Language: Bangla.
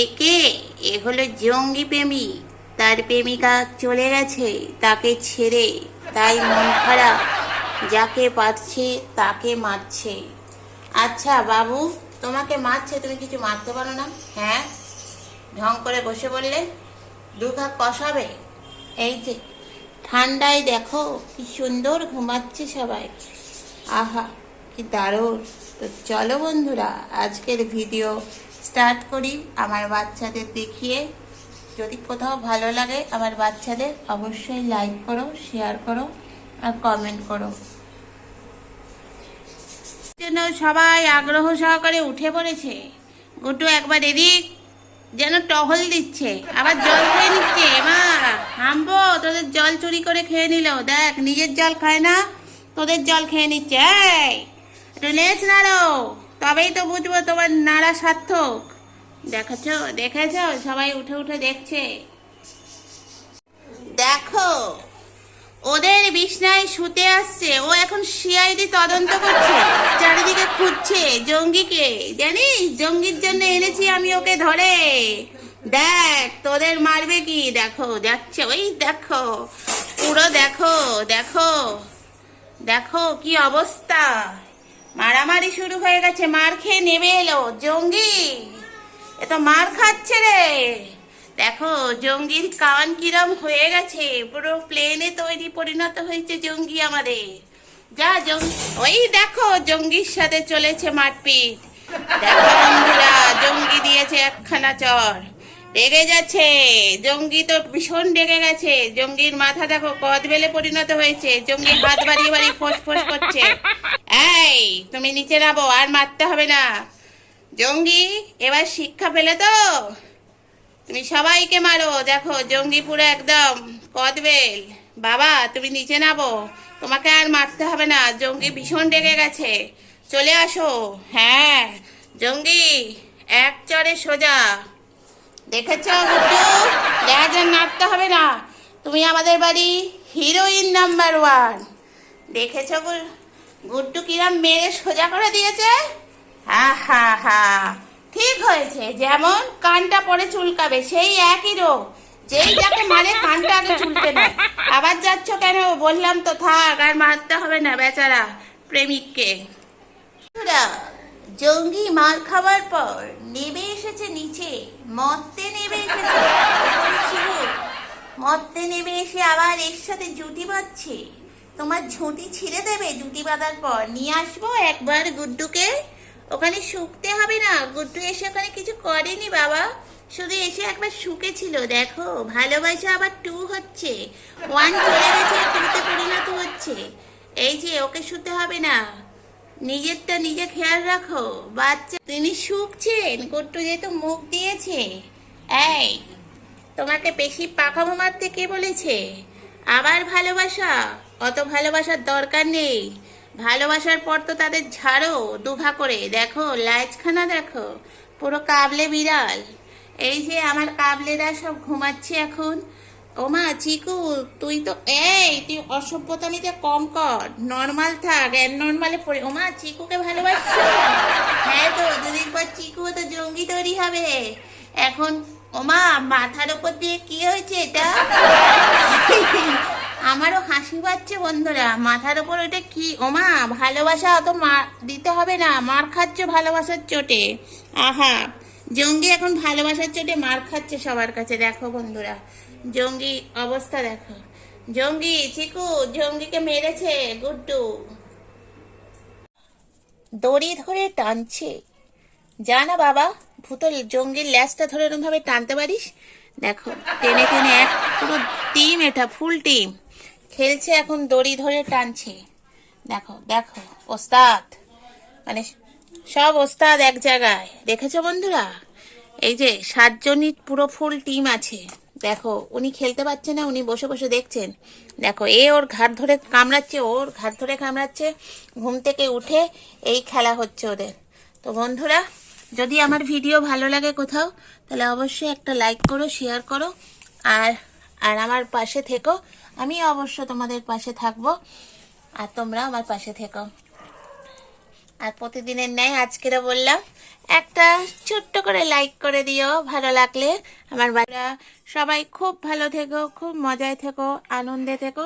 একে এ হলো জঙ্গি প্রেমিক। তার প্রেমিকা চলে গেছে তাকে ছেড়ে, তাই মন খারাপ, যাকে পারছে তাকে মারছে। আচ্ছা বাবু, তোমাকে মারছে, তুমি কিছু মারতে পারো না? হ্যাঁ, ঢং করে বসে বললে দুঘা কষাবে। এই যে ঠান্ডায় দেখো কি সুন্দর ঘুমাচ্ছে সবাই। আহা, কি দারুণ। তো চলো বন্ধুরা, আজকের ভিডিও স্টার্ট করি আমার বাচ্চাদের দেখিয়ে। যদি কোথাও ভালো লাগে আমার বাচ্চাদের, অবশ্যই লাইক করো, শেয়ার করো আর কমেন্ট করো। জন্য সবাই আগ্রহ সহকারে উঠে পড়েছে। গুড্ডু একবার এদিক, যেন টহল দিচ্ছে, আবার জল খেয়ে নিচ্ছে। মা থামবো, তোদের জল চুরি করে খেয়ে নিল। দেখ, নিজের জল খায় না, তোদের জল খেয়ে নিচ্ছে। এই একটু লেজ নাড়ো, তবেই তো বুঝবো তোমার নাড়া সার্থক। দেখেছো দেখেছো, সবাই উঠে উঠে দেখছে। দেখো, ওদের বিছনায় শুতে আসছে, ও এখন সিআইডি তদন্ত করছে, চারিদিকে খুঁজছে জঙ্গিকে। জানিস, জঙ্গির জন্য এনেছি আমি ওকে ধরে। দেখ তোদের মারবে কি, দেখো যাচ্ছে, ওই দেখো পুরো, দেখো দেখো দেখো কি অবস্থা। মারামারি শুরু হয়ে গেছে, মার খেয়ে নেমে এলো জঙ্গি। এ তো মার খাচ্ছে রে। দেখো জঙ্গির কান কিরম হয়ে গেছে, পুরো প্লেনে তৈরি পরিণত হয়েছে জঙ্গি আমাদের। যা জঙ্গি, ওই দেখো জঙ্গির সাথে চলেছে মারপিট। দেখো বন্ধুরা, জঙ্গি দিয়েছে একখানা চর, রেগে যাচ্ছে জঙ্গি, তো ভীষণ রেগে গেছে। জঙ্গির মাথা দেখো কদবেলে পরিণত হয়েছে, জঙ্গি হাত বাড়িয়ে বাড়িয়ে ফোঁস ফোঁস করছে। এই তুমি নিচে নামো, আর মারতে হবে না। জঙ্গি এবার শিক্ষা পেলে তো, তুমি সবাইকে মারো। দেখো জঙ্গি পুরো একদম কদবেল। বাবা তুমি নিচে নামো, তোমাকে আর মারতে হবে না, জঙ্গি ভীষণ রেগে গেছে। চলে আসো। হ্যাঁ জঙ্গি এক চড়ে সোজা। দেখেছ গুড্ডু, লেজ আর নাড়তে হবে না, তুমি আমাদের বাড়ি হিরোইন নাম্বার 1। দেখেছ গুড্ডু কিরাম মেরে সোজা করে দিয়েছে। হা হা হা, ঠিক হয়েছে, যেমন কানটা পরে চুলকাবে সেই একই রোগ। যেই যাকে মারে কানটা আগে চুলকে নেয়। আবার যাচ্ছ কেন? বললাম তো থাক, আর মারতে হবে না বেচারা প্রেমিককে। জঙ্গি মার খাবার পর নেমে এসেছে নিচে, মরতে নেমে এসেছে। মরতে নেমে এসে আবার এর সাথে জুটি বাঁধছে। তোমার ঝুঁটি ছিঁড়ে দেবে জুটি বাঁধার পর। নিয়ে আসবো একবার গুড্ডুকে, ওখানে শুকতে হবে না। গুড্ডু এসে ওখানে কিছু করেনি বাবা, শুধু এসে একবার শুকেছিল। দেখো ভালোবাসা আবার 2 হচ্ছে, 1 চলে গেছে, 2তে পরিণত হচ্ছে। এই যে ওকে শুতে হবে না, নিজেরটা নিজে খেয়াল রাখো। বাচ্চা তিনি শুকছেন, গুড্ডু যেহেতু মুখ দিয়েছে। এই তোমাকে বেশি পাখামো মারতে কে বলেছে? আবার ভালোবাসা, অত ভালোবাসার দরকার নেই। ভালোবাসার পর তো তাদের ঝাড়ো দুঘা করে। দেখো লাইজখানা দেখো, পুরো কাবলে বিড়াল। এই যে আমার কাবলেরা সব ঘুমাচ্ছে এখন। ওমা চিকু, তুই তো তুই অসভ্যতামিতে কম কর, নর্মাল থাক, নর্মালে পড়ে। ওমা চিকুকে ভালোবাসছো? হ্যাঁ তো, দুদিন পর চিকু তো জঙ্গি তৈরি হবে এখন। ওমা মাথার ওপর দিয়ে কি হয়েছে এটা? আমারও হাসি পাচ্ছে বন্ধুরা, মাথার ওপর ওটা কি? ওমা ভালোবাসা অত মার দিতে হবে না, মার খাচ্ছ ভালোবাসার চোটে। আহা, জঙ্গি এখন ভালোবাসার চোটে মার খাচ্ছে সবার কাছে। দেখো বন্ধুরা জঙ্গি অবস্থা দেখো। জঙ্গি চিকু জঙ্গিকে মেরেছে গুড্ডু, দড়ি ধরে টানছে। যা না বাবা, ভূত জঙ্গির ল্যাজটা ধরে এরকম ভাবে টানতে পারিস? দেখো টেনে টেনে এক পুরো টিম, এটা ফুল টিম খেলছে এখন, দড়ি ধরে টানছে। দেখো দেখো ওস্তাদ, মানে সব ওস্তাদ এক জায়গায়। দেখেছো বন্ধুরা, এই যে 7 জনই পুরো ফুল টিম আছে। দেখো উনি খেলতে পারছে না, উনি বসে বসে দেখছেন। দেখো এ ওর ঘাট ধরে কামড়াচ্ছে, ওর ঘাট ধরে কামড়াচ্ছে। ঘুম থেকে উঠে এই খেলা হচ্ছে ওদের। তো বন্ধুরা, যদি আমার ভিডিও ভালো লাগে কোথাও, তাহলে অবশ্যই একটা লাইক করো, শেয়ার করো, আর আর আমার পাশে থেকো। আমি অবশ্য তোমাদের পাশে থাকবো, আর তোমরা আমার পাশে থেকো। আর প্রতিদিনের ন্যায় আজকেরও বললাম একটা ছোট্ট করে লাইক করে দিও ভালো লাগলে। আমার বাড়িরা সবাই খুব ভালো থেকো, খুব মজায় থেকো, আনন্দে থেকো।